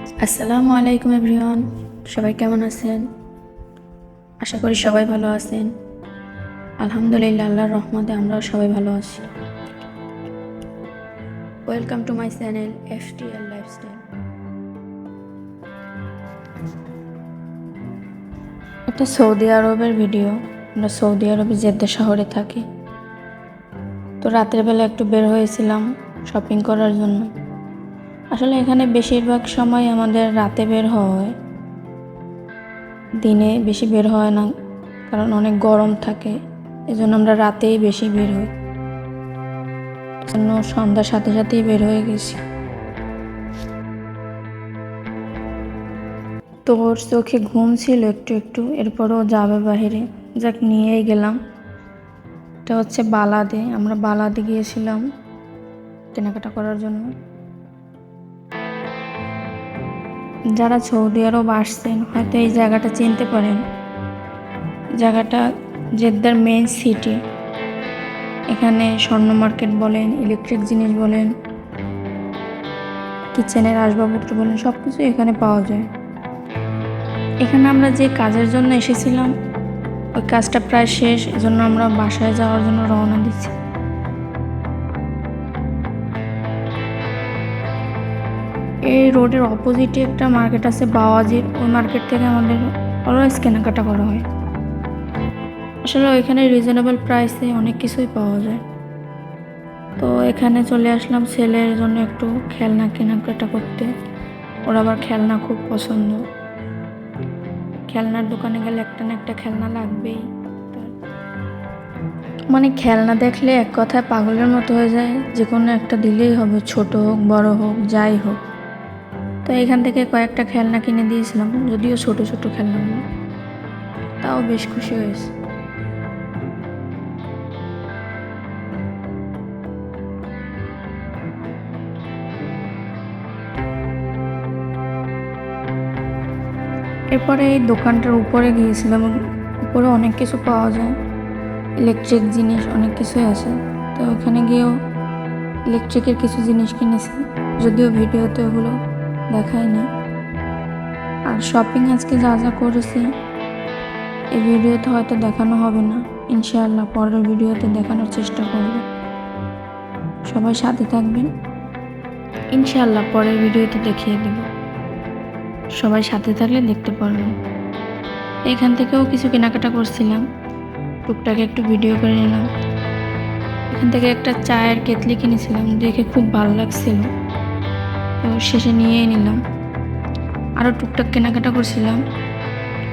আসসালামু আলাইকুম এভরিওয়ান, সবাই কেমন আছেন? আশা করি সবাই ভালো আছেন। আলহামদুলিল্লাহ, আল্লাহর রহমতে আমরাও সবাই ভালো আছি। Welcome to my channel FTL lifestyle. এটা সৌদি আরবের ভিডিও। আমরা সৌদি আরবে জেদ্দা শহরে থাকি। তো রাতের বেলা একটু বের হয়েছিলাম শপিং করার জন্য। আসলে এখানে বেশিরভাগ সময় আমাদের রাতে বের হয়, দিনে বেশি বের হয় না, কারণ অনেক গরম থাকে। এজন্য আমরা রাতেই বেশি বের হই। জন্য সন্ধ্যার সাথে সাথেই বের হয়ে গেছি। তো ওর চোখে ঘুম ছিল একটু একটু, এরপরও যাবে বাহিরে, যাক নিয়েই গেলাম। এটা হচ্ছে বালাদে। আমরা বালাদে গিয়েছিলাম কেনাকাটা করার জন্য। যারা সৌদি আরব আসছেন হয়তো এই জায়গাটা চিনতে পারেন। জায়গাটা জেদ্দার মেইন সিটি। এখানে স্বর্ণ মার্কেট বলেন, ইলেকট্রিক জিনিস বলেন, কিচেনের আসবাবপত্র বলেন, সব কিছু এখানে পাওয়া যায়। এখানে আমরা যে কাজের জন্য এসেছিলাম ওই কাজটা প্রায় শেষ, এজন্য আমরা বাসায় যাওয়ার জন্য রওনা দিচ্ছি। এই রোডের অপোজিটে একটা মার্কেট আছে বাওয়াজির, ওই মার্কেট থেকে আমাদের অলওয়েজ কেনাকাটা করা হয়। আসলে ওইখানে রিজনেবল প্রাইসে অনেক কিছুই পাওয়া যায়। তো এখানে চলে আসলাম ছেলের জন্য একটু খেলনা কেনাকাটা করতে। ওর আবার খেলনা খুব পছন্দ। খেলনার দোকানে গেলে একটা না একটা খেলনা লাগবেই। মানে খেলনা দেখলে এক কথায় পাগলের মতো হয়ে যায়, যে কোনো একটা দিলেই হবে, ছোট হোক বড় হোক যাই হোক। তো এখান থেকে কয়েকটা খেলনা কিনে দিয়েছিলাম, যদিও ছোট ছোট খেলনাগুলো, তাও বেশ খুশি হয়েছে। এরপরে এই দোকানটার উপরে গিয়েছিলাম। উপরে অনেক কিছু পাওয়া যায়, ইলেকট্রিক জিনিস অনেক কিছুই আছে। তো ওখানে গিয়েও ইলেকট্রিকের কিছু জিনিস কিনেছি, যদিও ভিডিওতে ওগুলো দেখায়নি। আর শপিং আজকে যা যা করেছি এই ভিডিওতে হয়তো দেখানো হবে না, ইনশাআল্লাহ পরের ভিডিওতে দেখানোর চেষ্টা করব। সবাই সাথে থাকবেন, ইনশাআল্লাহ পরের ভিডিওতে দেখিয়ে দেব। সবাই সাথে থাকলে দেখতে পারবেন। এখান থেকেও কিছু কেনাকাটা করছিলাম, টুকটাক একটু ভিডিও করে নিলাম। এখান থেকে একটা চায়ের কেতলি কিনেছিলাম, দেখে খুব ভালো লাগছিল, তো শেষে নিয়েই নিলাম। আরও টুকটাক কেনাকাটা করছিলাম,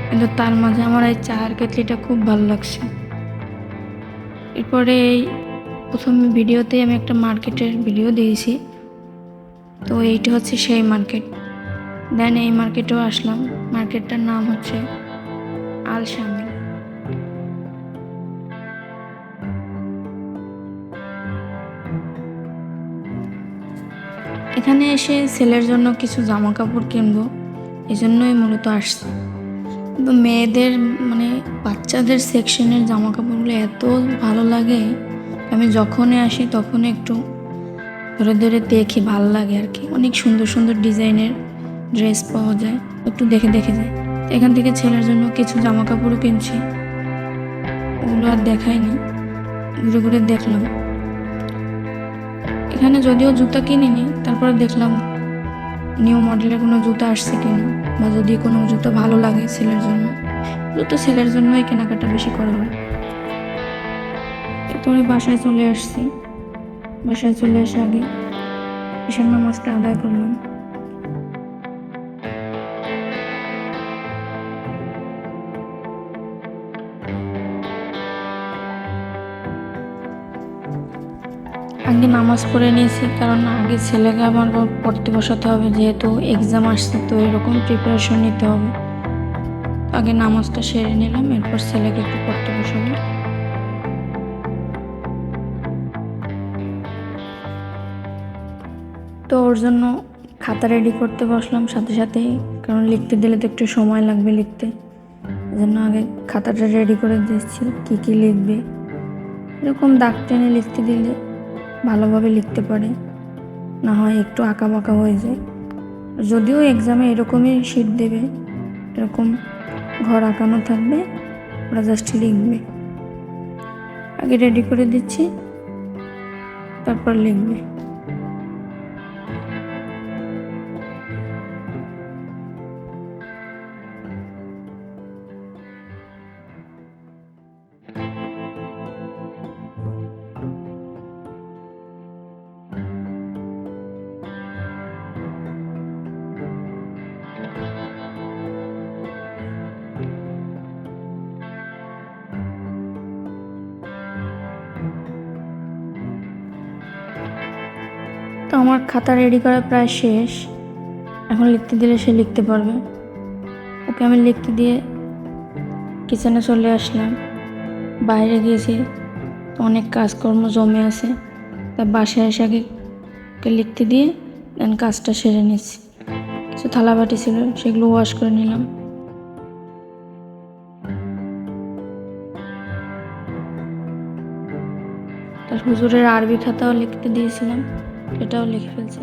কিন্তু তার মাঝে আমার এই চায়ের কেতলিটা খুব ভালো লাগছে। এরপরে এই প্রথম ভিডিওতে আমি একটা মার্কেটের ভিডিও দিয়েছি, তো এইটা হচ্ছে সেই মার্কেট। দেন এই মার্কেটেও আসলাম। মার্কেটটার নাম হচ্ছে আল শামিল। এখানে এসে ছেলের জন্য কিছু জামা কাপড় কিনবো, এই জন্যই মূলত আসছি। কিন্তু মেয়েদের মানে বাচ্চাদের সেকশনের জামা কাপড়গুলো এত ভালো লাগে, আমি যখনই আসি তখনই একটু ধরে ধরে দেখি, ভালো লাগে আর কি। অনেক সুন্দর সুন্দর ডিজাইনের ড্রেস পাওয়া যায়, একটু দেখে দেখে যায়। এখান থেকে ছেলের জন্য কিছু জামা কাপড়ও কিনছি, ওগুলো আর দেখাইনি, ঘুরে ঘুরে দেখলাম। এখানে যদিও জুতা কিনিনি, তারপরে দেখলাম নিউ মডেলের কোনো জুতা আসছে কিনা, বা যদি কোনো জুতো ভালো লাগে ছেলের জন্য। জুতো ছেলের জন্যই কেনাকাটা বেশি করা হয়। এরপরে বাসায় চলে আসছি। বাসায় চলে এসে আগে ঈশান নামাজটা আদায় করলাম। আগে নামাজ পড়ে নিয়েছি, কারণ আগে ছেলেকে আমার পড়তে বসাতে হবে, যেহেতু এক্সাম আসছে, তো এরকম প্রিপারেশন নিতে হবে। আগে নামাজটা সেরে নিলাম, এরপর ছেলেকে একটু পড়তে বসাবো। তো ওর জন্য খাতা রেডি করতে বসলাম সাথে সাথেই, কারণ লিখতে দিলে তো একটু সময় লাগবে লিখতে। এই জন্য আগে খাতাটা রেডি করে দিচ্ছি, কী কী লিখবে। এরকম দাগ টেনে লিখতে দিলে ভালোভাবে লিখতে পারে, না হয় একটু আঁকা বাঁকা হয়ে যায়। যদিও এক্সামে এরকমই শিট দেবে, এরকম ঘর আঁকানো থাকবে, ওরা জাস্ট লিখবে। আগে রেডি করে দিচ্ছি, তারপর লিখবে। তো আমার খাতা রেডি করা প্রায় শেষ, এখন লিখতে দিলে সে লিখতে পারবে। ওকে আমি লিখতে দিয়ে কিচেনে চলে আসলাম। বাইরে গিয়েছি, তো অনেক কাজকর্ম জমে আছে, তাই বাসায় এসে আগে লিখতে দিয়ে দেন কাজটা সেরে নিচ্ছি। কিছু থালাবাটি ছিল, সেগুলো ওয়াশ করে নিলাম। তার হুজুরের আরবি খাতাও লিখতে দিয়েছিলাম, সেটাও লিখে ফেলছে।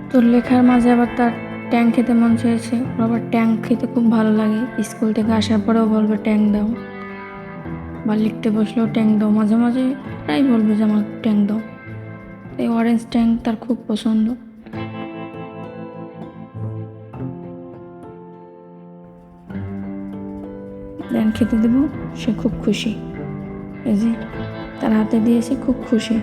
তো লেখার মাঝে আবার তার ট্যাং খেতে মন চেয়েছে। ওর আবার ট্যাং খেতে খুব ভালো লাগে, স্কুল থেকে আসার পরেও বলবে ট্যাং দাও, বা লিখতে বসলেও ট্যাং দাও। মাঝে মাঝে প্রায় বলবে যে আমার ট্যাং দাও। এই অরেঞ্জ ট্যাং তার খুব পছন্দ। দেন খেতে দেবো, সে খুব খুশি। এই যে তার হাতে দিয়েছি, খুব খুশি।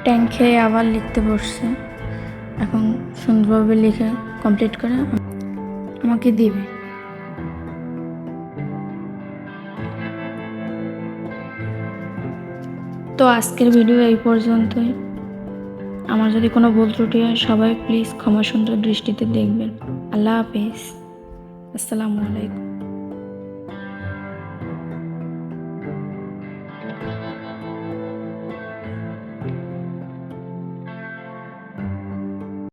ট্যাং খেয়ে আবার লিখতে বসছে। এখন সুন্দরভাবে লিখে কমপ্লিট করে আমাকে দিবে। তো আজকের ভিডিও এই পর্যন্তই। আমার যদি কোনো ভুল ত্রুটি হয়, সবাই প্লিজ ক্ষমা সুন্দর দৃষ্টিতে দেখবেন। আল্লাহ হাফেজ, আসসালামু আলাইকুম।